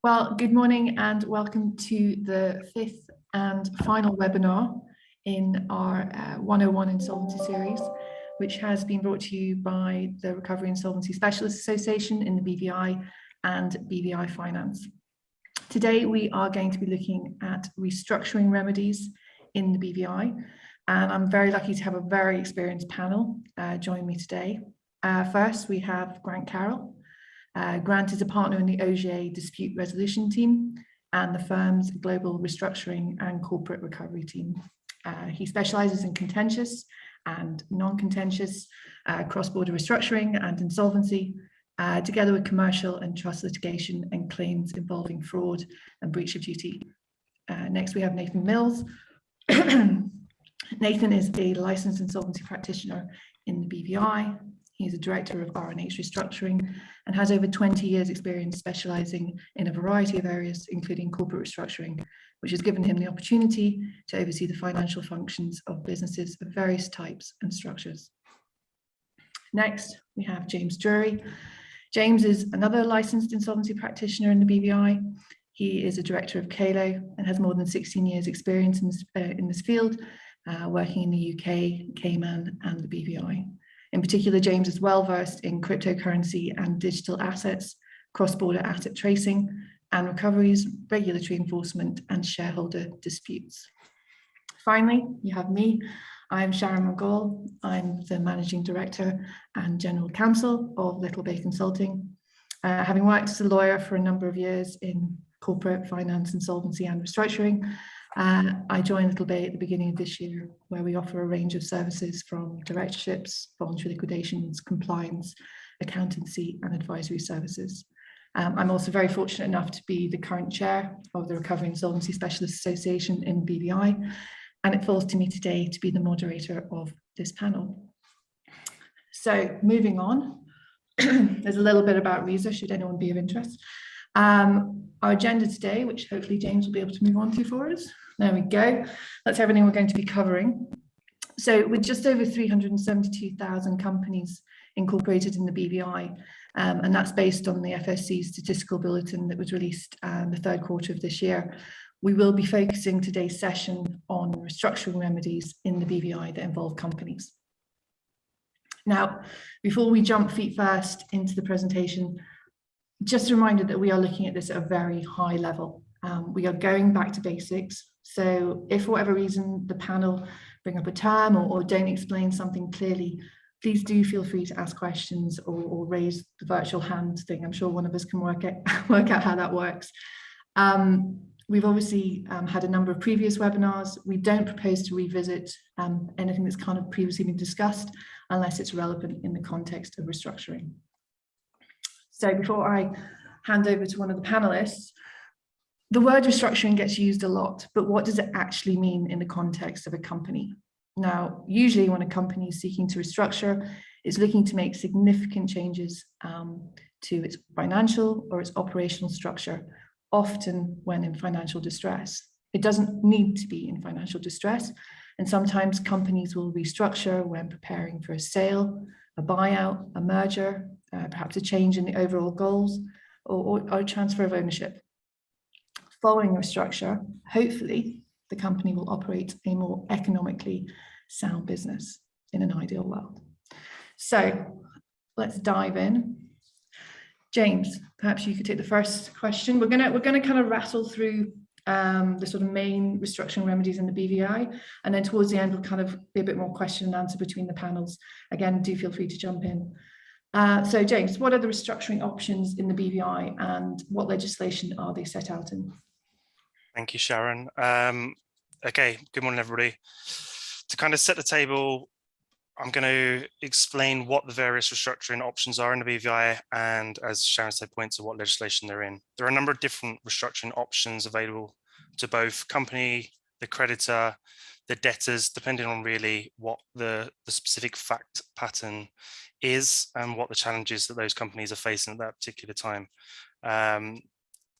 Well, good morning and welcome to the fifth and final webinar in our 101 Insolvency series, which has been brought to you by the Recovery Insolvency Specialists Association in the BVI and BVI Finance. Today, we are going to be looking at restructuring remedies in the BVI, and I'm very lucky to have a very experienced panel join me today. First, we have Grant Carroll. Grant is a partner in the OGA dispute resolution team and the firm's global restructuring and corporate recovery team. He specializes in contentious and non-contentious cross-border restructuring and insolvency, together with commercial and trust litigation and claims involving fraud and breach of duty. Next, we have Nathan Mills. Nathan is a licensed insolvency practitioner in the BVI. He's a director of R&H Restructuring and has over 20 years experience specializing in a variety of areas, including corporate restructuring, which has given him the opportunity to oversee the financial functions of businesses of various types and structures. Next, we have James Drury. James is another licensed insolvency practitioner in the BVI. He is a director of CALO and has more than 16 years experience in this field, working in the UK, Cayman, and the BVI. In particular, James is well versed in cryptocurrency and digital assets, cross-border asset tracing and recoveries, regulatory enforcement, and shareholder disputes. Finally, you have me. I'm Sharon McGall. I'm the Managing Director and General Counsel of Little Bay Consulting. Having worked as a lawyer for a number of years in corporate finance, insolvency, and restructuring, I joined Little Bay at the beginning of this year, where we offer a range of services from directorships, voluntary liquidations, compliance, accountancy, and advisory services. I'm also very fortunate enough to be the current chair of the Recovery Insolvency Specialists Association in BVI, and it falls to me today to be the moderator of this panel. So moving on, there's a little bit about RISA, should anyone be of interest. Our agenda today, which hopefully James will be able to move on to for us. There we go. That's everything we're going to be covering. So with just over 372,000 companies incorporated in the BVI, and that's based on the FSC statistical bulletin that was released the third quarter of this year, we will be focusing today's session on restructuring remedies in the BVI that involve companies. Now, before we jump feet first into the presentation, just a reminder that we are looking at this at a very high level. We are going back to basics. So if for whatever reason the panel bring up a term or don't explain something clearly, please do feel free to ask questions or raise the virtual hand thing. I'm sure one of us can work out how that works. We've obviously had a number of previous webinars. We don't propose to revisit anything that's kind of previously been discussed unless it's relevant in the context of restructuring. So before I hand over to one of the panelists, the word restructuring gets used a lot, but what does it actually mean in the context of a company? Now, usually when a company is seeking to restructure, it's looking to make significant changes to its financial or its operational structure, often when in financial distress. It doesn't need to be in financial distress, and sometimes companies will restructure when preparing for a sale, a buyout, a merger, perhaps a change in the overall goals, or a transfer of ownership. Following a restructure, hopefully, the company will operate a more economically sound business in an ideal world. So let's dive in. James, perhaps you could take the first question. We're gonna kind of rattle through the sort of main restructuring remedies in the BVI, and then towards the end we'll kind of be a bit more question and answer between the panels. Again, do feel free to jump in. So James, what are the restructuring options in the BVI and what legislation are they set out in? Thank you, Sharon. Okay, good morning, everybody. To kind of set the table, I'm going to explain what the various restructuring options are in the BVI and, as Sharon said, point to what legislation they're in. There are a number of different restructuring options available to both company, the creditor, the debtors, depending on really what the specific fact pattern is and what the challenges that those companies are facing at that particular time.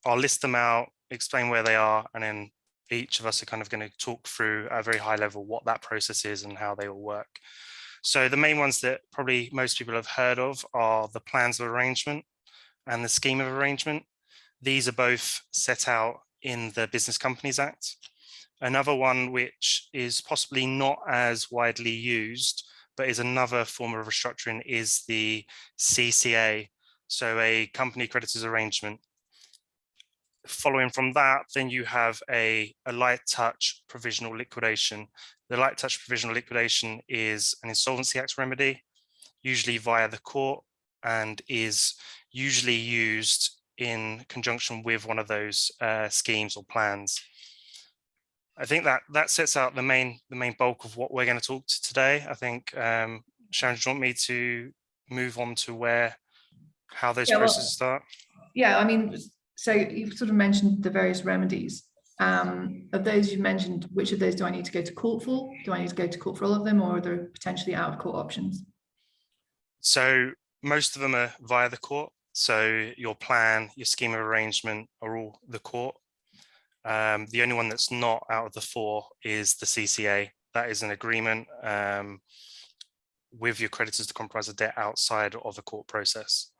I'll list them out, explain where they are, and then each of us are kind of going to talk through at a very high level what that process is and how they all work. So the main ones that probably most people have heard of are the plans of arrangement and the scheme of arrangement. These are both set out in the Business Companies Act. Another one which is possibly not as widely used, but is another form of restructuring, is the CCA, so a company creditors arrangement. Following from that, then you have a light touch provisional liquidation. The light touch provisional liquidation is an Insolvency Act remedy, usually via the court, and is usually used in conjunction with one of those schemes or plans. I think that sets out the main bulk of what we're going to talk to today. I think, Sharon, do you want me to move on to how those processes start? Yeah, I mean, so you've sort of mentioned the various remedies. Of those you've mentioned, which of those do I need to go to court for? Do I need to go to court for all of them, or are there potentially out of court options? So most of them are via the court. So your plan, your scheme of arrangement are all the court. The only one that's not out of the four is the CCA. That is an agreement with your creditors to comprise a debt outside of the court process.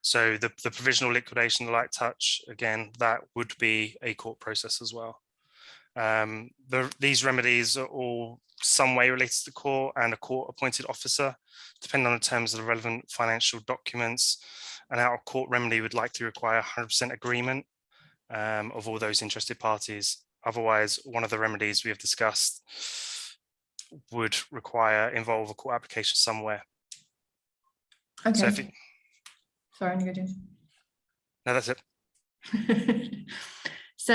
So the provisional liquidation, the light touch, again, that would be a court process as well. These remedies are all some way related to the court and a court appointed officer, depending on the terms of the relevant financial documents. An out of court remedy would likely require 100% agreement of all those interested parties. Otherwise, one of the remedies we have discussed would involve a court application somewhere. Okay. So Sorry, you go, James. No, that's it. So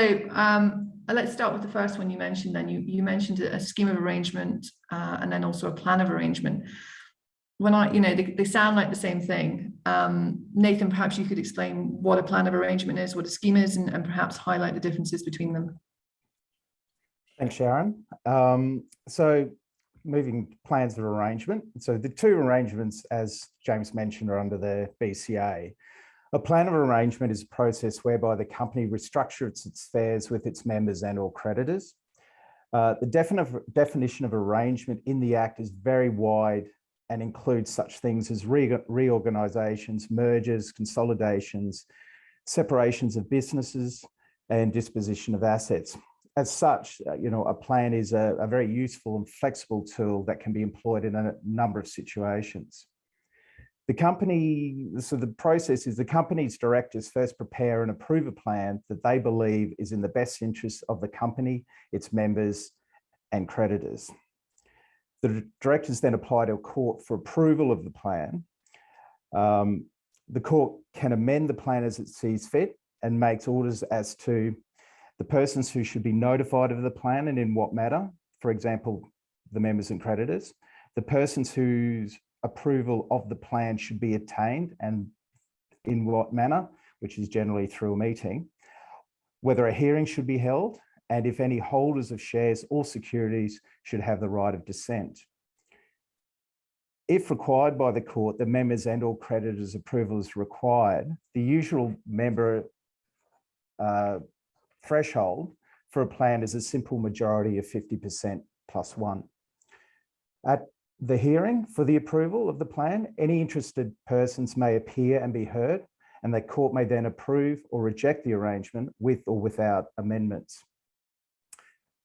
let's start with the first one you mentioned. Then you mentioned a scheme of arrangement and then also a plan of arrangement. When they sound like the same thing. Nathan, perhaps you could explain what a plan of arrangement is, what a scheme is, and perhaps highlight the differences between them. Thanks, Sharon. So moving plans of arrangement. So the two arrangements, as James mentioned, are under the BCA. A plan of arrangement is a process whereby the company restructures its affairs with its members and or creditors. The definition of arrangement in the Act is very wide and includes such things as reorganisations, mergers, consolidations, separations of businesses, and disposition of assets. As such, a plan is a very useful and flexible tool that can be employed in a number of situations. The process is the company's directors first prepare and approve a plan that they believe is in the best interest of the company, its members, and creditors. The directors then apply to a court for approval of the plan. The court can amend the plan as it sees fit and makes orders as to the persons who should be notified of the plan and in what matter, for example, the members and creditors, the persons whose approval of the plan should be obtained and in what manner, which is generally through a meeting, whether a hearing should be held, and if any holders of shares or securities should have the right of dissent. If required by the court, the members and or creditors' approval is required, the usual member threshold for a plan is a simple majority of 50% plus one. At the hearing for the approval of the plan, any interested persons may appear and be heard, and the court may then approve or reject the arrangement with or without amendments.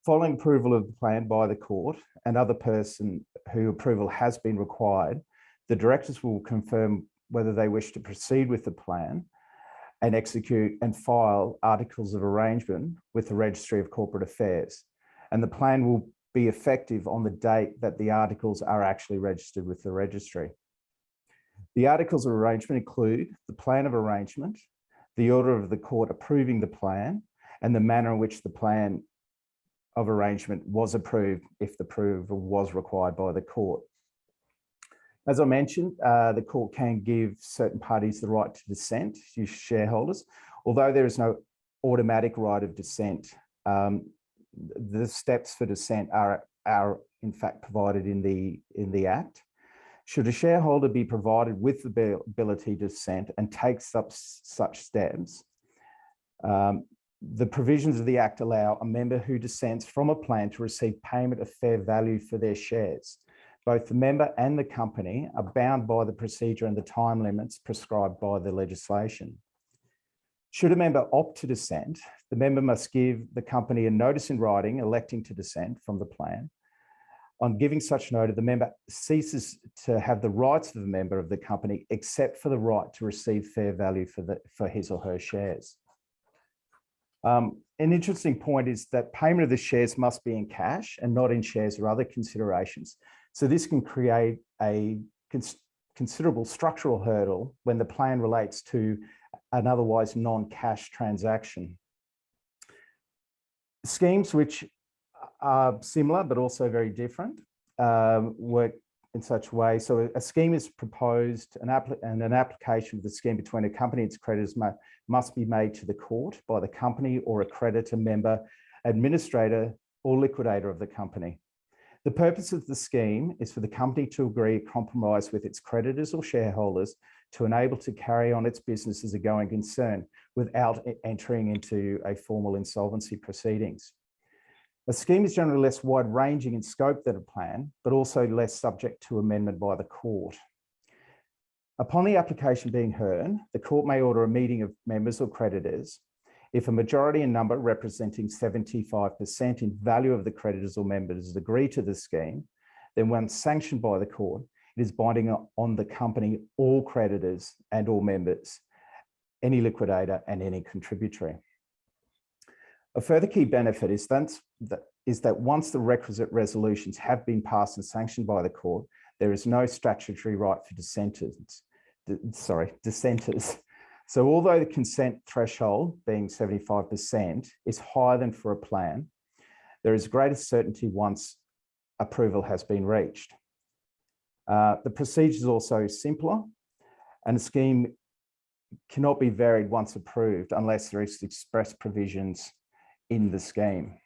Following approval of the plan by the court and other person who approval has been required, the directors will confirm whether they wish to proceed with the plan and execute and file articles of arrangement with the Registry of Corporate Affairs. And the plan will be effective on the date that the articles are actually registered with the registry. The articles of arrangement include the plan of arrangement, the order of the court approving the plan, and the manner in which the plan of arrangement was approved if the approval was required by the court. As I mentioned, the court can give certain parties the right to dissent, you shareholders, although there is no automatic right of dissent. The steps for dissent are in fact provided in the Act. Should a shareholder be provided with the ability to dissent and take such steps, the provisions of the Act allow a member who dissents from a plan to receive payment of fair value for their shares. Both the member and the company are bound by the procedure and the time limits prescribed by the legislation. Should a member opt to dissent, the member must give the company a notice in writing electing to dissent from the plan. On giving such notice, the member ceases to have the rights of the member of the company except for the right to receive fair value for his or her shares. An interesting point is that payment of the shares must be in cash and not in shares or other considerations. So this can create a considerable structural hurdle when the plan relates to an otherwise non-cash transaction. Schemes which are similar but also very different work in such a way. So a scheme is proposed and an application of the scheme between a company and its creditors must be made to the court by the company or a creditor, member, administrator or liquidator of the company. The purpose of the scheme is for the company to agree a compromise with its creditors or shareholders to enable to carry on its business as a going concern without entering into a formal insolvency proceedings. A scheme is generally less wide-ranging in scope than a plan, but also less subject to amendment by the court. Upon the application being heard, the court may order a meeting of members or creditors. If a majority in number representing 75% in value of the creditors or members agree to the scheme, then once sanctioned by the court, it is binding on the company, all creditors and all members, any liquidator and any contributory. A further key benefit is that once the requisite resolutions have been passed and sanctioned by the court, there is no statutory right for dissenters. So although the consent threshold, being 75%, is higher than for a plan, there is greater certainty once approval has been reached. The procedure is also simpler, and the scheme cannot be varied once approved unless there is express provisions in the scheme.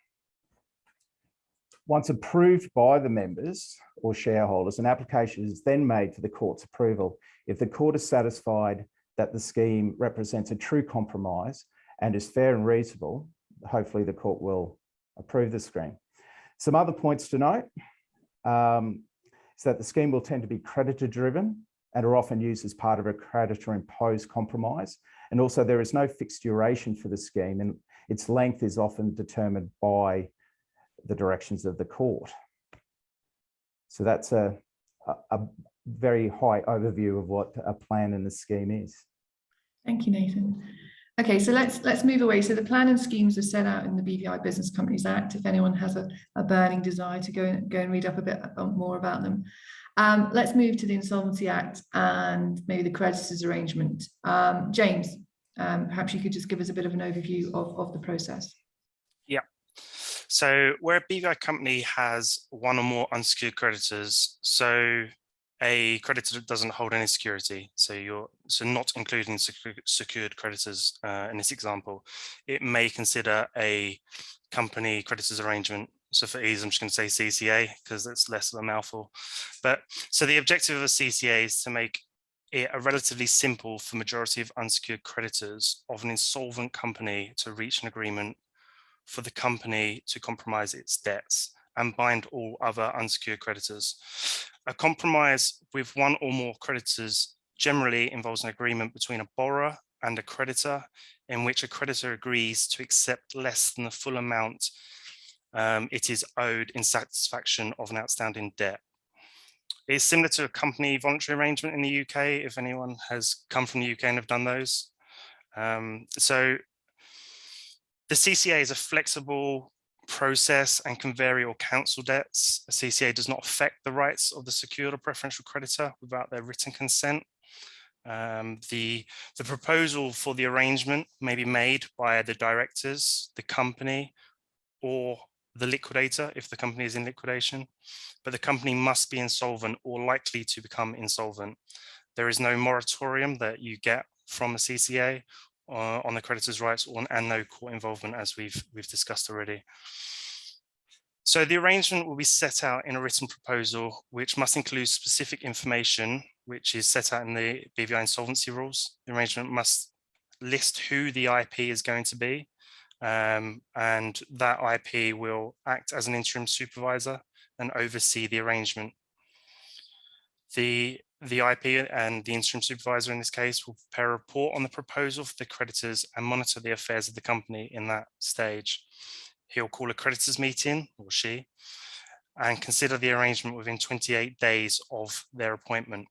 Once approved by the members or shareholders, an application is then made for the court's approval. If the court is satisfied that the scheme represents a true compromise and is fair and reasonable, hopefully the court will approve the scheme. Some other points to note is that the scheme will tend to be creditor driven and are often used as part of a creditor imposed compromise. And also there is no fixed duration for the scheme, and its length is often determined by the directions of the court. So that's a very high overview of what a plan and the scheme is. Thank you, Nathan. Okay, so let's move away. So the plan and schemes are set out in the BVI Business Companies Act, if anyone has a burning desire to go and read up a bit more about them. Let's move to the Insolvency Act and maybe the creditors arrangement. James, perhaps you could just give us a bit of an overview of the process. Yeah. So where a BVI company has one or more unsecured creditors, so a creditor doesn't hold any security, so not including secured creditors in this example, it may consider a company creditors arrangement. So for ease, I'm just going to say CCA because it's less of a mouthful. But so the objective of a CCA is to make it a relatively simple for majority of unsecured creditors of an insolvent company to reach an agreement for the company to compromise its debts and bind all other unsecured creditors. A compromise with one or more creditors generally involves an agreement between a borrower and a creditor in which a creditor agrees to accept less than the full amount it is owed in satisfaction of an outstanding debt. It's similar to a company voluntary arrangement in the UK, if anyone has come from the UK and have done those. So the CCA is a flexible process and can vary or cancel debts. A CCA does not affect the rights of the secured or preferential creditor without their written consent. The proposal for the arrangement may be made by the directors, the company, or the liquidator if the company is in liquidation, but the company must be insolvent or likely to become insolvent. There is no moratorium that you get from a CCA on the creditor's rights and no court involvement, as we've discussed already. So the arrangement will be set out in a written proposal, which must include specific information, which is set out in the BVI insolvency rules. The arrangement must list who the IP is going to be, and that IP will act as an interim supervisor and oversee the arrangement. The The IP and the interim supervisor in this case will prepare a report on the proposal for the creditors and monitor the affairs of the company in that stage. He'll call a creditors meeting, or she, and consider the arrangement within 28 days of their appointment.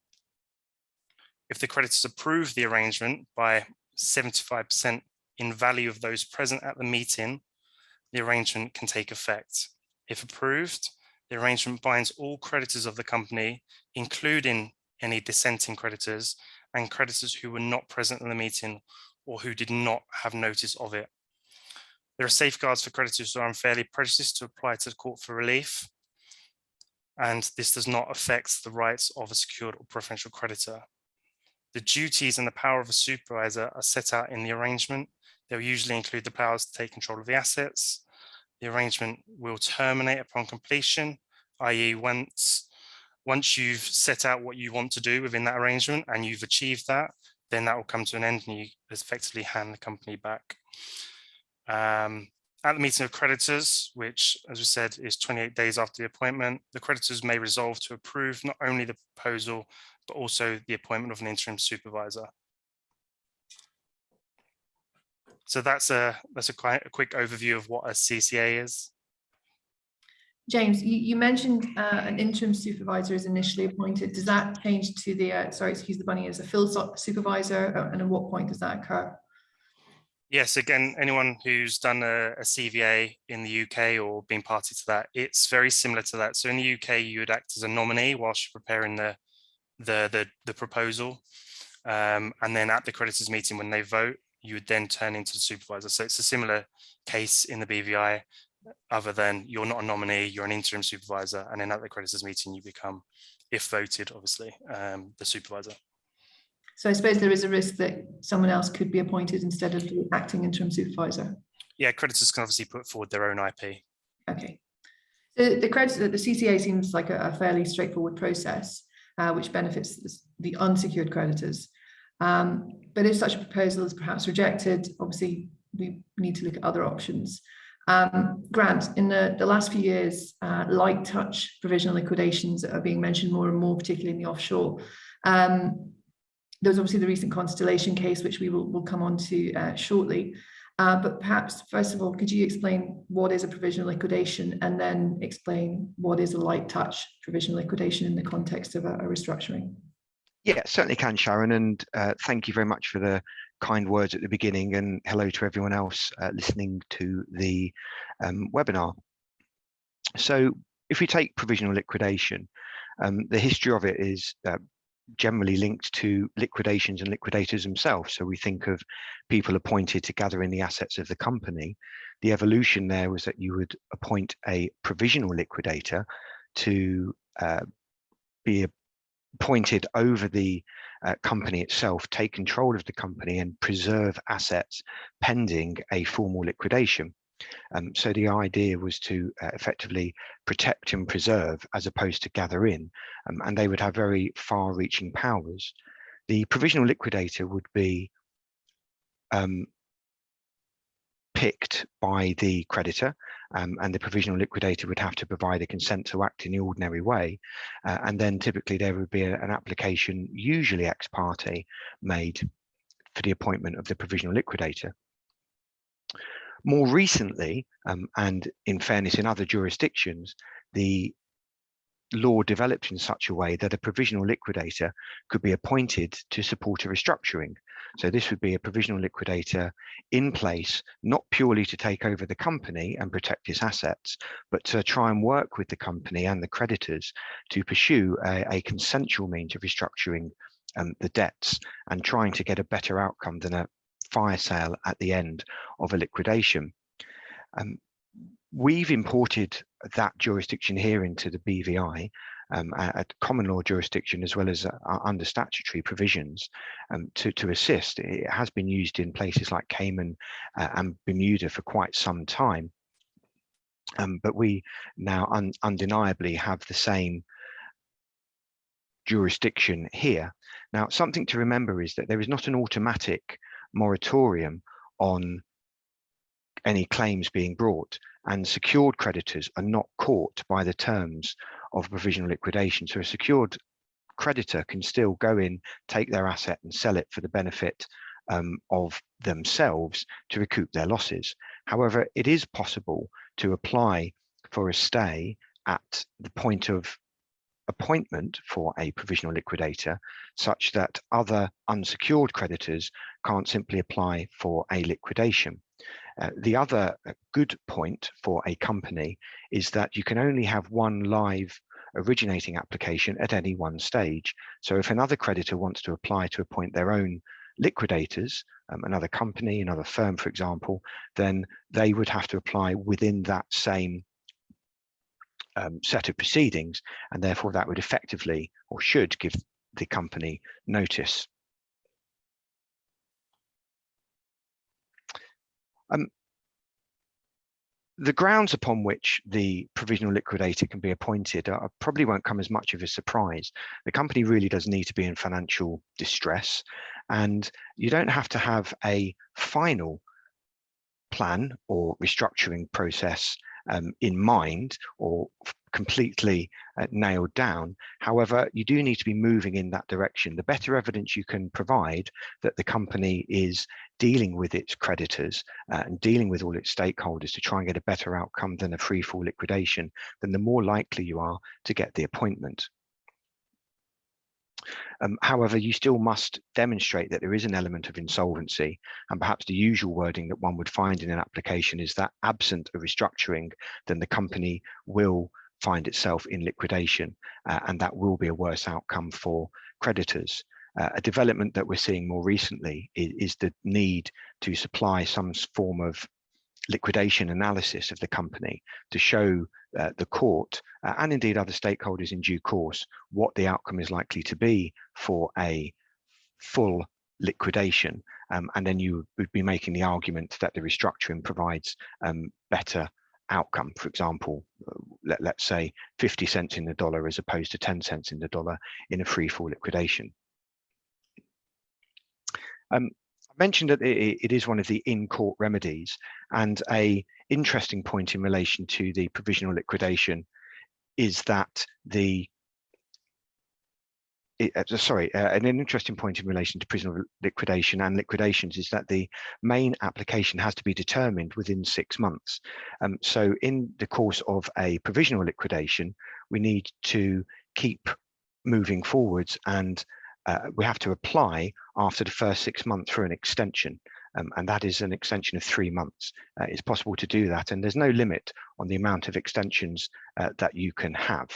If the creditors approve the arrangement by 75% in value of those present at the meeting, the arrangement can take effect. If approved, the arrangement binds all creditors of the company, including any dissenting creditors and creditors who were not present in the meeting or who did not have notice of it. There are safeguards for creditors who are unfairly prejudiced to apply to the court for relief, and this does not affect the rights of a secured or preferential creditor. The duties and the power of a supervisor are set out in the arrangement. They'll usually include the powers to take control of the assets. The arrangement will terminate upon completion, i.e. once you've set out what you want to do within that arrangement and you've achieved that, then that will come to an end and you effectively hand the company back. At the meeting of creditors, which, as we said, is 28 days after the appointment, the creditors may resolve to approve not only the proposal, but also the appointment of an interim supervisor. So that's quite a quick overview of what a CCA is. James, you mentioned an interim supervisor is initially appointed. Does that change to the, sorry, excuse the bunny, as a field supervisor? And at what point does that occur? Yes, again, anyone who's done a CVA in the UK or been party to that, it's very similar to that. So in the UK, you would act as a nominee whilst you're preparing the proposal. And then at the creditors meeting, when they vote, you would then turn into the supervisor. So it's a similar case in the BVI, other than you're not a nominee, you're an interim supervisor. And then at the creditors meeting, you become, if voted, obviously, the supervisor. So I suppose there is a risk that someone else could be appointed instead of the acting interim supervisor. Yeah, creditors can obviously put forward their own IP. Okay. So the CCA seems like a fairly straightforward process, which benefits the unsecured creditors. But if such a proposal is perhaps rejected, obviously we need to look at other options. Grant, in the last few years, light touch provisional liquidations are being mentioned more and more, particularly in the offshore. There's obviously the recent Constellation case, which we will come on to shortly. But perhaps, first of all, could you explain what is a provisional liquidation and then explain what is a light touch provisional liquidation in the context of a restructuring? Yeah, certainly can, Sharon. And thank you very much for the kind words at the beginning, and hello to everyone else listening to the webinar. So if we take provisional liquidation, the history of it is generally linked to liquidations and liquidators themselves. So we think of people appointed to gather in the assets of the company. The evolution there was that you would appoint a provisional liquidator to be appointed over the company itself, take control of the company and preserve assets pending a formal liquidation. So the idea was to effectively protect and preserve as opposed to gather in, and they would have very far-reaching powers. The provisional liquidator would be picked by the creditor, and the provisional liquidator would have to provide a consent to act in the ordinary way, and then typically there would be an application, usually ex parte, made for the appointment of the provisional liquidator. More recently, and in fairness in other jurisdictions, the law developed in such a way that a provisional liquidator could be appointed to support a restructuring. So this would be a provisional liquidator in place, not purely to take over the company and protect its assets, but to try and work with the company and the creditors to pursue a consensual means of restructuring the debts and trying to get a better outcome than a fire sale at the end of a liquidation. We've imported that jurisdiction here into the BVI, at common law jurisdiction as well as under statutory provisions, to assist. It has been used in places like Cayman and Bermuda for quite some time, but we now undeniably have the same jurisdiction here. Now, something to remember is that there is not an automatic moratorium on any claims being brought, and secured creditors are not caught by the terms of provisional liquidation. So a secured creditor can still go in, take their asset and sell it for the benefit of themselves to recoup their losses. However, it is possible to apply for a stay at the point of appointment for a provisional liquidator, such that other unsecured creditors can't simply apply for a liquidation. The other good point for a company is that you can only have one live originating application at any one stage. So if another creditor wants to apply to appoint their own liquidators, another company, another firm, for example, then they would have to apply within that same set of proceedings, and therefore that would effectively, or should, give the company notice. The grounds upon which the provisional liquidator can be appointed probably won't come as much of a surprise. The company really does need to be in financial distress, and you don't have to have a final plan or restructuring process in mind or completely nailed down. However, you do need to be moving in that direction. The better evidence you can provide that the company is dealing with its creditors and dealing with all its stakeholders to try and get a better outcome than a free-fall liquidation, then the more likely you are to get the appointment. However, you still must demonstrate that there is an element of insolvency, and perhaps the usual wording that one would find in an application is that absent a restructuring, then the company will find itself in liquidation, and that will be a worse outcome for creditors. A development that we're seeing more recently is the need to supply some form of liquidation analysis of the company to show the court and indeed other stakeholders in due course what the outcome is likely to be for a full liquidation, and then you would be making the argument that the restructuring provides better outcome. For example, let's say 50 cents in the dollar as opposed to 10 cents in the dollar in a free fall liquidation. I mentioned that it is one of the in-court remedies, and an interesting point in relation to the provisional liquidation is that an interesting point in relation to provisional liquidation and liquidations is that the main application has to be determined within 6 months. So in the course of a provisional liquidation, we need to keep moving forwards, and we have to apply after the first 6 months for an extension, and that is an extension of 3 months. It's possible to do that, and there's no limit on the amount of extensions that you can have.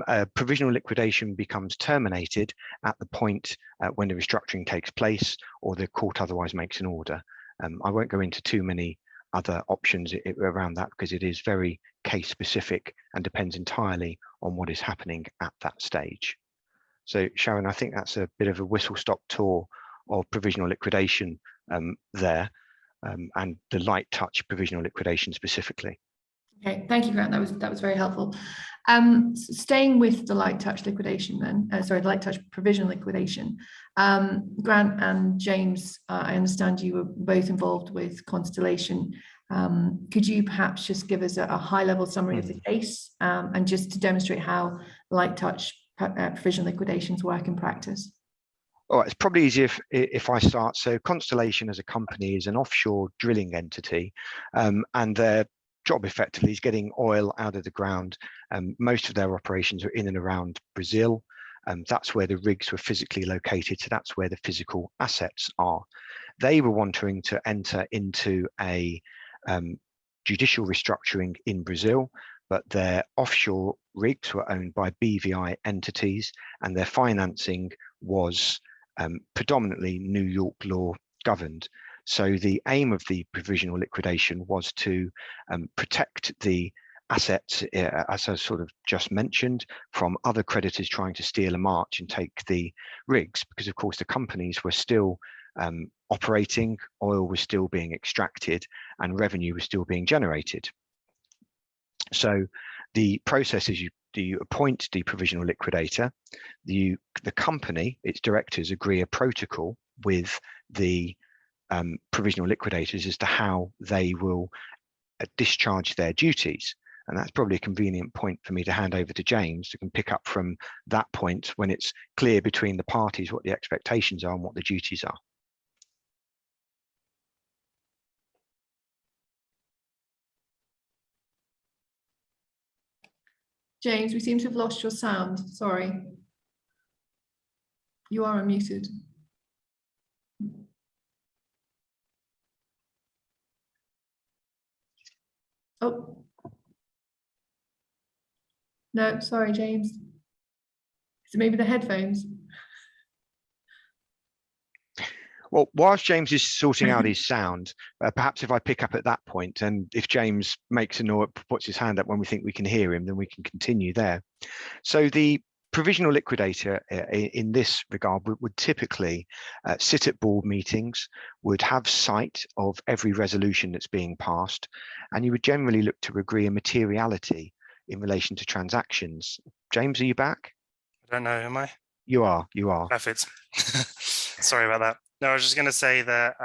A provisional liquidation becomes terminated at the point when the restructuring takes place or the court otherwise makes an order. I won't go into too many other options around that because it is very case specific and depends entirely on what is happening at that stage. So Sharon, I think that's a bit of a whistle-stop tour of provisional liquidation there, and the light touch provisional liquidation specifically. Okay, thank you, Grant. That was very helpful. Staying with the light touch liquidation then, light touch provisional liquidation. Grant and James, I understand you were both involved with Constellation. Could you perhaps just give us a high-level summary of the case, and just to demonstrate how light touch provisional liquidations work in practice? All right, it's probably easier if I start. So Constellation as a company is an offshore drilling entity, and their job effectively is getting oil out of the ground. Most of their operations are in and around Brazil. That's where the rigs were physically located, so that's where the physical assets are. They were wanting to enter into a judicial restructuring in Brazil, but their offshore rigs were owned by BVI entities, and their financing was predominantly New York law governed. So the aim of the provisional liquidation was to protect the assets, as I sort of just mentioned, from other creditors trying to steal a march and take the rigs, because of course the companies were still operating, oil was still being extracted, and revenue was still being generated. So the process is you appoint the provisional liquidator, the company, its directors agree a protocol with the provisional liquidators as to how they will discharge their duties. And that's probably a convenient point for me to hand over to James, who can pick up from that point when it's clear between the parties what the expectations are and what the duties are. James, we seem to have lost your sound. Sorry. You are unmuted. Oh. No, sorry, James. Is it maybe the headphones? Well, whilst James is sorting out his sound, perhaps if I pick up at that point, and if James makes a noise, puts his hand up when we think we can hear him, then we can continue there. So the provisional liquidator in this regard would typically sit at board meetings, would have sight of every resolution that's being passed, and you would generally look to agree a materiality in relation to transactions. James, are you back? I don't know, am I? You are. Perfect. Sorry about that. No, I was just going to say that,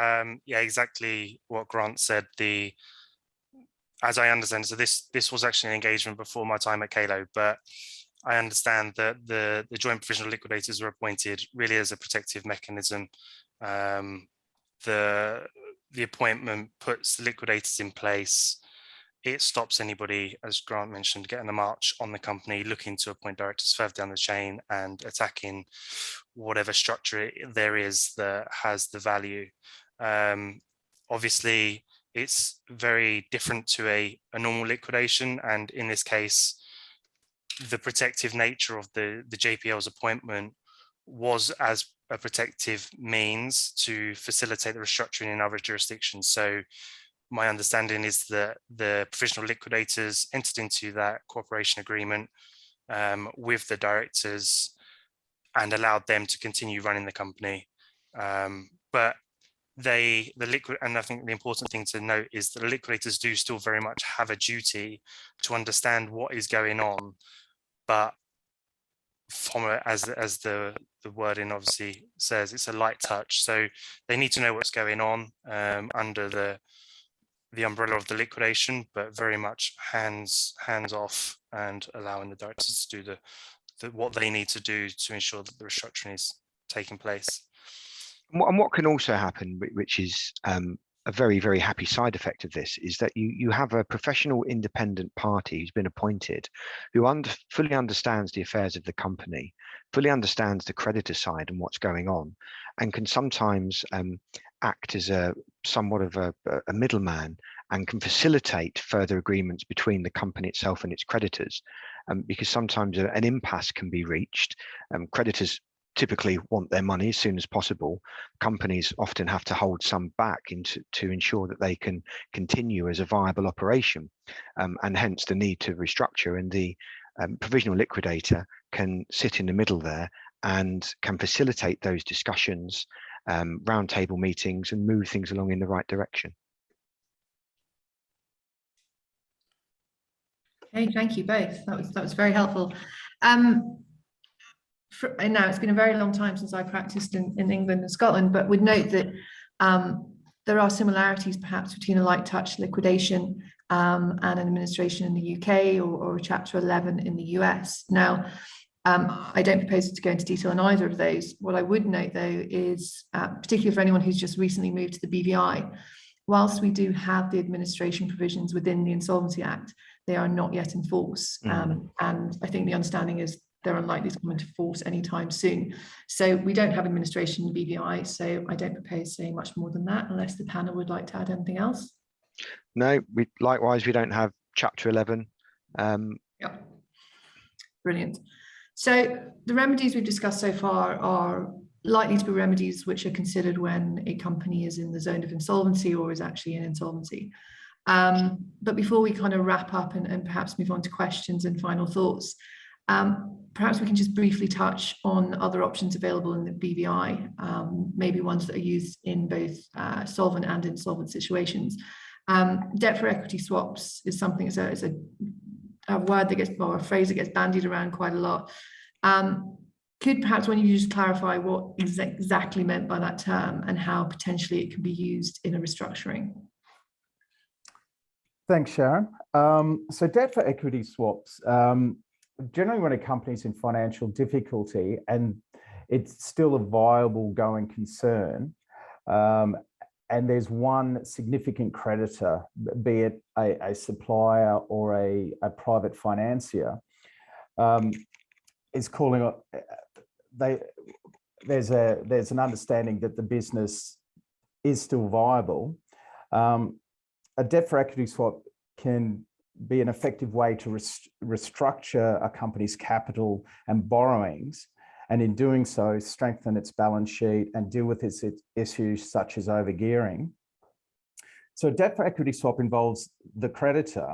yeah, exactly what Grant said. As I understand, so this was actually an engagement before my time at Kalo, but I understand that the joint provisional liquidators were appointed really as a protective mechanism. The appointment puts the liquidators in place. It stops anybody, as Grant mentioned, getting a march on the company, looking to appoint directors further down the chain and attacking whatever structure there is that has the value. Obviously, it's very different to a normal liquidation. And in this case, the protective nature of the JPL's appointment was as a protective means to facilitate the restructuring in other jurisdictions. So my understanding is that the provisional liquidators entered into that cooperation agreement with the directors and allowed them to continue running the company. But and I think the important thing to note is that the liquidators do still very much have a duty to understand what is going on, but as the wording obviously says, it's a light touch. So they need to know what's going on under the umbrella of the liquidation, but very much hands off and allowing the directors to do what they need to do to ensure that the restructuring is taking place. And what can also happen, which is a very, very happy side effect of this, is that you have a professional independent party who's been appointed, who fully understands the affairs of the company, fully understands the creditor side and what's going on, and can sometimes act as somewhat of a middleman and can facilitate further agreements between the company itself and its creditors, because sometimes an impasse can be reached. Creditors typically want their money as soon as possible. Companies often have to hold some back to ensure that they can continue as a viable operation, and hence the need to restructure. And the provisional liquidator can sit in the middle there and can facilitate those discussions, roundtable meetings, and move things along in the right direction. Okay, thank you both. That was very helpful. And now it's been a very long time since I practiced in England and Scotland, but would note that there are similarities perhaps between a light touch liquidation and an administration in the UK or a Chapter 11 in the US. Now, I don't propose to go into detail on either of those. What I would note, though, is particularly for anyone who's just recently moved to the BVI, whilst we do have the administration provisions within the Insolvency Act, they are not yet in force. And I think the understanding is they're unlikely to come into force anytime soon. So we don't have administration in the BVI, so I don't propose saying much more than that, unless the panel would like to add anything else. No, likewise, we don't have Chapter 11. Yeah, brilliant. So the remedies we've discussed so far are likely to be remedies which are considered when a company is in the zone of insolvency or is actually in insolvency. But before we kind of wrap up and perhaps move on to questions and final thoughts, perhaps we can just briefly touch on other options available in the BVI, maybe ones that are used in both solvent and insolvent situations. Debt for equity swaps is something, it's a word that gets, or a phrase that gets bandied around quite a lot. Could perhaps one of you just clarify what is exactly meant by that term and how potentially it can be used in a restructuring? Thanks, Sharon. So debt for equity swaps, generally when a company's in financial difficulty and it's still a viable going concern, and there's one significant creditor, be it a supplier or a private financier, is calling up, there's an understanding that the business is still viable. A debt for equity swap can be an effective way to restructure a company's capital and borrowings, and in doing so, strengthen its balance sheet and deal with its issues such as overgearing. So a debt for equity swap involves the creditor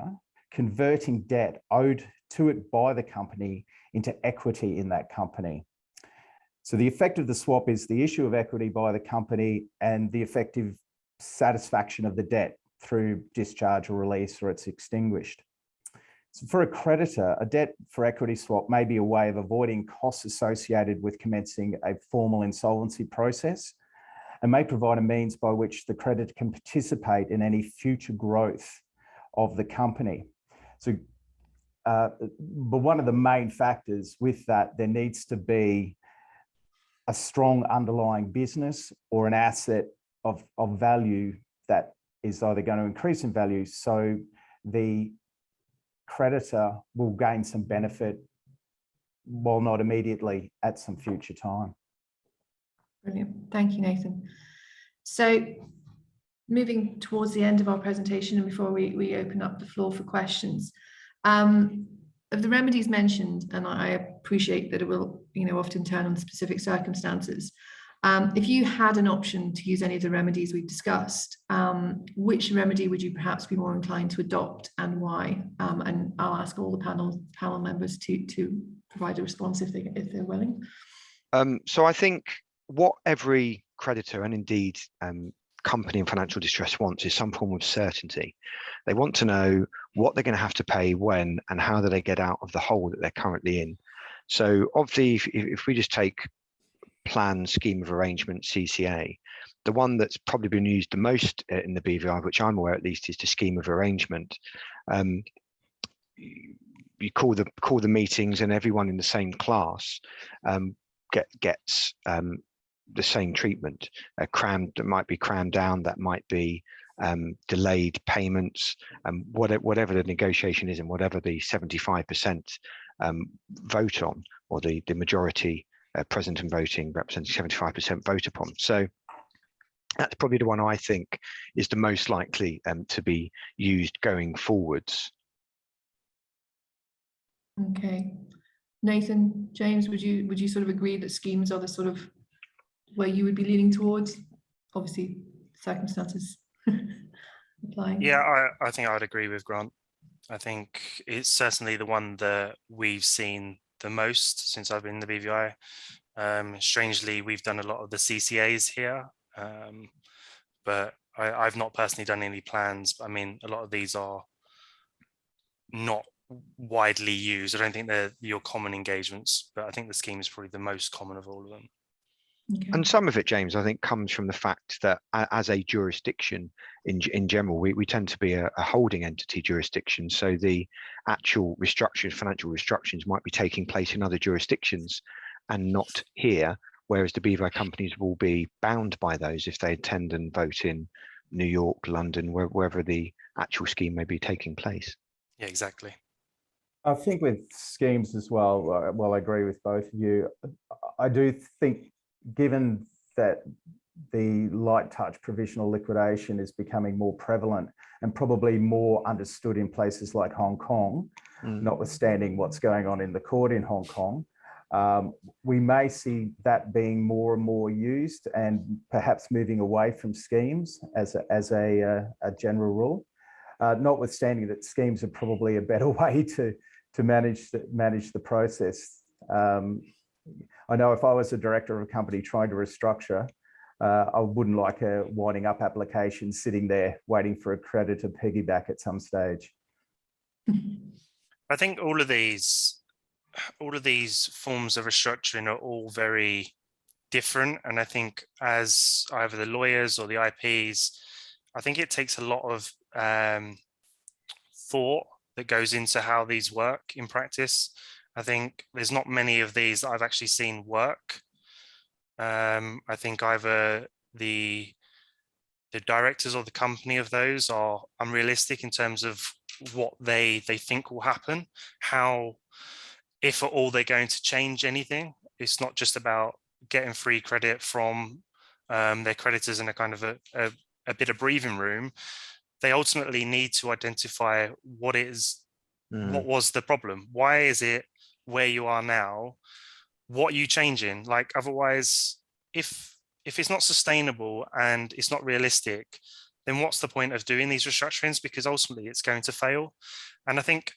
converting debt owed to it by the company into equity in that company. So the effect of the swap is the issue of equity by the company and the effective satisfaction of the debt through discharge or release, or it's extinguished. So for a creditor, a debt for equity swap may be a way of avoiding costs associated with commencing a formal insolvency process, and may provide a means by which the creditor can participate in any future growth of the company. So, but one of the main factors with that, there needs to be a strong underlying business or an asset of value that is either going to increase in value, so the creditor will gain some benefit, while not immediately, at some future time. Brilliant. Thank you, Nathan. So moving towards the end of our presentation and before we open up the floor for questions, of the remedies mentioned, and I appreciate that it will, often turn on specific circumstances. If you had an option to use any of the remedies we've discussed, which remedy would you perhaps be more inclined to adopt and why? And I'll ask all the panel members to provide a response if they're willing. So I think what every creditor and indeed company in financial distress wants is some form of certainty. They want to know what they're going to have to pay when and how do they get out of the hole that they're currently in. So obviously, if we just take plan, scheme of arrangement, CCA, the one that's probably been used the most in the BVI, which I'm aware at least, is the scheme of arrangement. You call the meetings and everyone in the same class gets the same treatment. That might be crammed down, that might be delayed payments, whatever the negotiation is and whatever the 75% vote on, or the majority present and voting representing 75% vote upon. So that's probably the one I think is the most likely to be used going forwards. Okay, Nathan, James, would you sort of agree that schemes are the sort of where you would be leaning towards? Obviously, circumstances applying. Yeah, I think I would agree with Grant. I think it's certainly the one that we've seen the most since I've been in the BVI. Strangely, we've done a lot of the CCAs here, but I've not personally done any plans. I mean, a lot of these are not widely used. I don't think they're your common engagements, but I think the scheme is probably the most common of all of them. Okay. And some of it, James, I think comes from the fact that as a jurisdiction in general, we tend to be a holding entity jurisdiction. So the actual restructures, financial restructurings might be taking place in other jurisdictions and not here, whereas the BVI companies will be bound by those if they attend and vote in New York, London, wherever the actual scheme may be taking place. Yeah, exactly. I think with schemes as well, I agree with both of you. I do think, given that the light touch provisional liquidation is becoming more prevalent and probably more understood in places like Hong Kong, notwithstanding what's going on in the court in Hong Kong, we may see that being more and more used, and perhaps moving away from schemes as a general rule. Notwithstanding that schemes are probably a better way to manage the process. I know if I was a director of a company trying to restructure, I wouldn't like a winding up application sitting there waiting for a creditor piggyback at some stage. I think all of these forms of restructuring are all very different. And I think as either the lawyers or the IPs, I think it takes a lot of thought that goes into how these work in practice. I think there's not many of these that I've actually seen work. I think either the directors or the company of those are unrealistic in terms of what they think will happen, how, if at all, they're going to change anything. It's not just about getting free credit from their creditors in a kind of a bit of breathing room. They ultimately need to identify what was the problem. Why is it where you are now? What are you changing? Like, otherwise, if it's not sustainable and it's not realistic, then what's the point of doing these restructurings? Because ultimately it's going to fail. And I think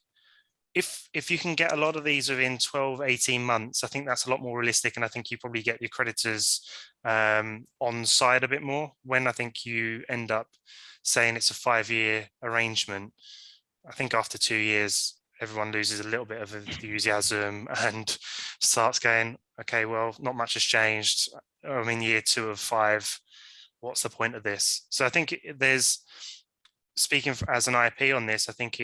if you can get a lot of these within 12, 18 months, I think that's a lot more realistic. And I think you probably get your creditors on side a bit more. When I think you end up saying it's a 5-year arrangement, I think after 2 years, everyone loses a little bit of enthusiasm and starts going, okay, well, not much has changed. I'm in year 2 of 5. What's the point of this? So I think there's, speaking as an IP on this, I think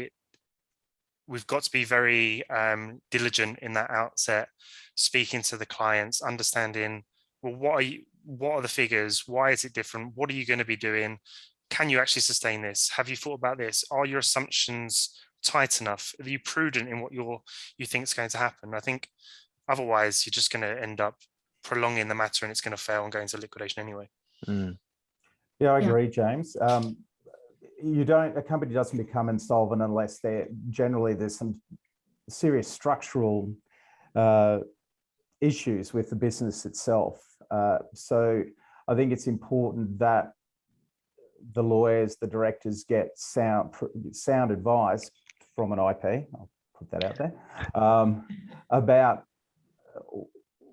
we've got to be very diligent in that outset, speaking to the clients, understanding, well, what are the figures? Why is it different? What are you going to be doing? Can you actually sustain this? Have you thought about this? Are your assumptions tight enough? Are you prudent in what you think is going to happen? I think otherwise you're just going to end up prolonging the matter and it's going to fail and go into liquidation anyway. Yeah, I agree, James. A company doesn't become insolvent unless there's some serious structural issues with the business itself. So I think it's important that the lawyers, the directors get sound advice from an IP, I'll put that out there, about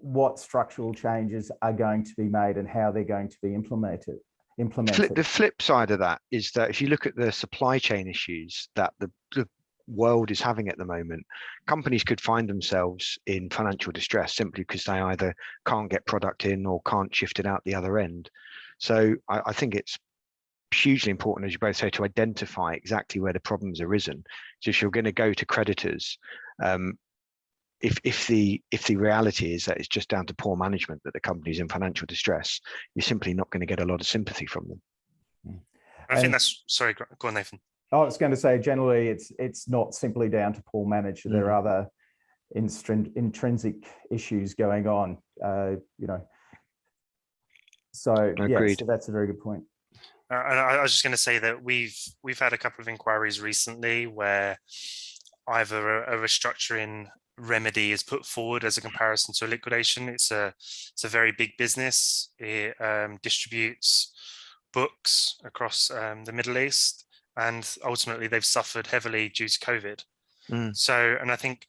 what structural changes are going to be made and how they're going to be implemented. The flip side of that is that if you look at the supply chain issues that the world is having at the moment, companies could find themselves in financial distress simply because they either can't get product in or can't shift it out the other end. So I think it's hugely important, as you both say, to identify exactly where the problems arisen. So if you're going to go to creditors, if the reality is that it's just down to poor management that the company's in financial distress, you're simply not going to get a lot of sympathy from them. I think that's, sorry, go on, Nathan. I was going to say, generally, it's not simply down to poor management. There are other intrinsic issues going on, So yeah, so that's a very good point. I was just going to say that we've had a couple of inquiries recently where either a restructuring remedy is put forward as a comparison to a liquidation. It's a very big business. It distributes books across the Middle East, and ultimately they've suffered heavily due to COVID. So, and I think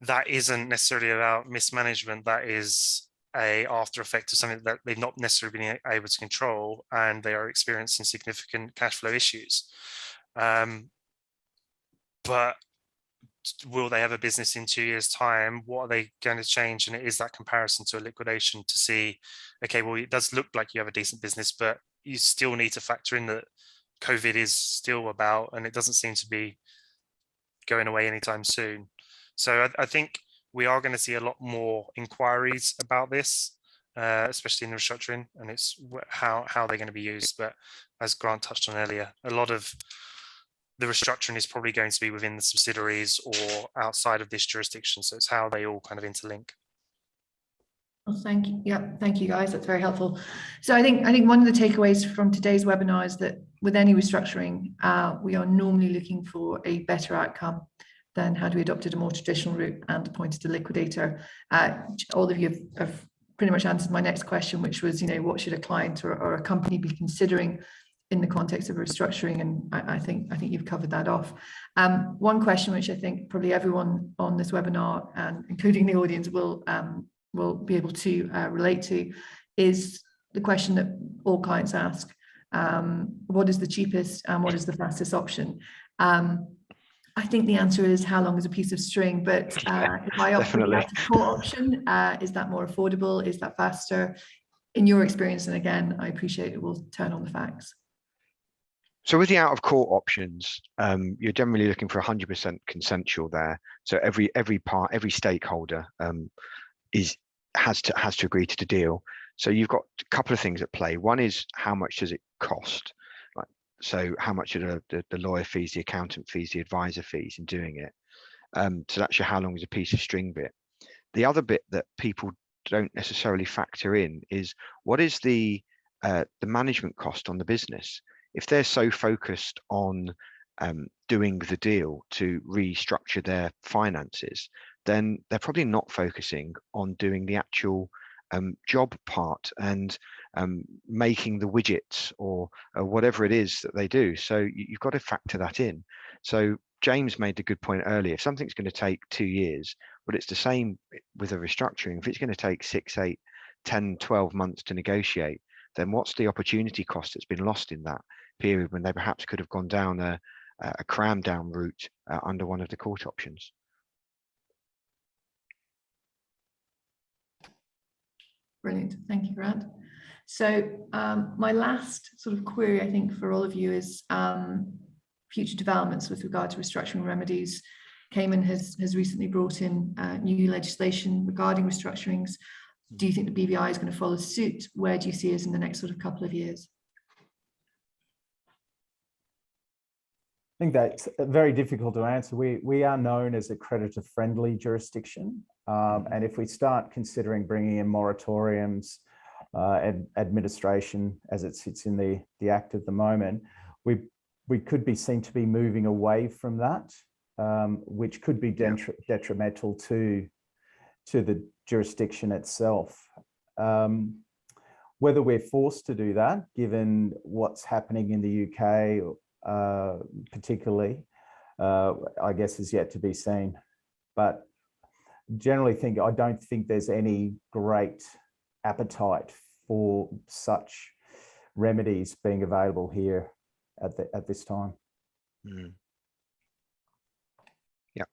that isn't necessarily about mismanagement. That is a after effect of something that they've not necessarily been able to control, and they are experiencing significant cash flow issues. But will they have a business in 2 years' time? What are they going to change? And it is that comparison to a liquidation to see, okay, well, it does look like you have a decent business, but you still need to factor in that COVID is still about, and it doesn't seem to be going away anytime soon. So I think we are going to see a lot more inquiries about this, especially in the restructuring, and it's how they're going to be used. But as Grant touched on earlier, a lot of the restructuring is probably going to be within the subsidiaries or outside of this jurisdiction. So it's how they all kind of interlink. Well, thank you. Yeah, thank you, guys. That's very helpful. So I think one of the takeaways from today's webinar is that with any restructuring, we are normally looking for a better outcome than had we adopted a more traditional route and appointed a liquidator. All of you have pretty much answered my next question, which was, what should a client or a company be considering in the context of restructuring? And I think you've covered that off. One question which I think probably everyone on this webinar, and including the audience, will be able to relate to, is the question that all clients ask: what is the cheapest and what is the fastest option? I think the answer is how long is a piece of string, but if I offer the active core option, is that more affordable? Is that faster? In your experience, and again, I appreciate it will turn on the facts. So with the out of court options, you're generally looking for 100% consensual there. So every stakeholder has to agree to the deal. So you've got a couple of things at play. One is how much does it cost? Like, so how much are the lawyer fees, the accountant fees, the advisor fees in doing it? So that's your how long is a piece of string bit. The other bit that people don't necessarily factor in is what is the management cost on the business. If they're so focused on doing the deal to restructure their finances, then they're probably not focusing on doing the actual job part and making the widgets or whatever it is that they do. So you've got to factor that in. So James made a good point earlier. If something's going to take 2 years, but it's the same with a restructuring. If it's going to take 6, 8, 10, 12 months to negotiate, then what's the opportunity cost that's been lost in that period when they perhaps could have gone down a cram down route under one of the court options? Brilliant. Thank you, Grant. So my last sort of query, I think, for all of you is future developments with regard to restructuring remedies. Cayman has recently brought in new legislation regarding restructurings. Do you think the BVI is going to follow suit? Where do you see us in the next sort of couple of years? I think that's very difficult to answer. We are known as a creditor-friendly jurisdiction. And if we start considering bringing in moratoriums, administration as it sits in the Act at the moment, we could be seen to be moving away from that, which could be detrimental to the jurisdiction itself. Whether we're forced to do that, given what's happening in the UK, particularly, I guess is yet to be seen. But generally I don't think there's any great appetite for such remedies being available here at this time. Yeah.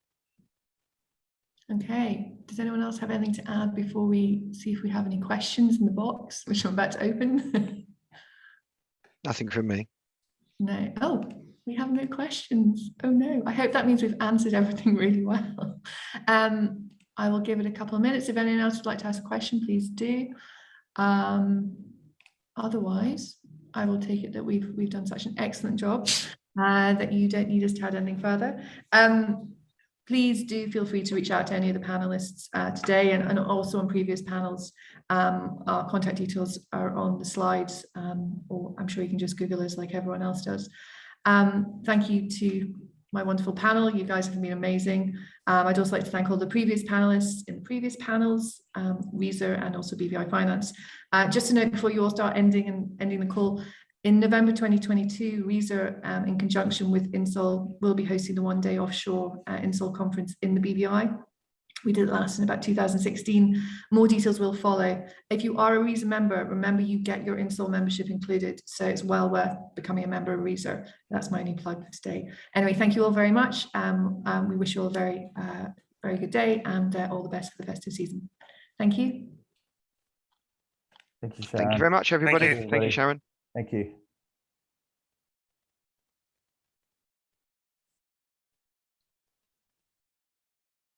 Okay. Does anyone else have anything to add before we see if we have any questions in the box, which I'm about to open? Nothing from me. No. Oh, we have no questions. Oh no. I hope that means we've answered everything really well. I will give it a couple of minutes. If anyone else would like to ask a question, please do. Otherwise, I will take it that we've done such an excellent job that you don't need us to add anything further. Please do feel free to reach out to any of the panelists today and also on previous panels. Our contact details are on the slides, or I'm sure you can just Google us like everyone else does. Thank you to my wonderful panel. You guys have been amazing. I'd also like to thank all the previous panelists in the previous panels, RISA and also BVI Finance. Just to note before you all start ending the call, in November 2022, RISA, in conjunction with Insol, will be hosting the one-day offshore Insol conference in the BVI. We did it last in about 2016. More details will follow. If you are a RISA member, remember you get your Insol membership included, so it's well worth becoming a member of RISA. That's my only plug for today. Anyway, thank you all very much. We wish you all a very, very good day and all the best for the festive season. Thank you. Thank you, Sharon. Thank you very much, everybody. Thank you. Thank you, Sharon. Thank you.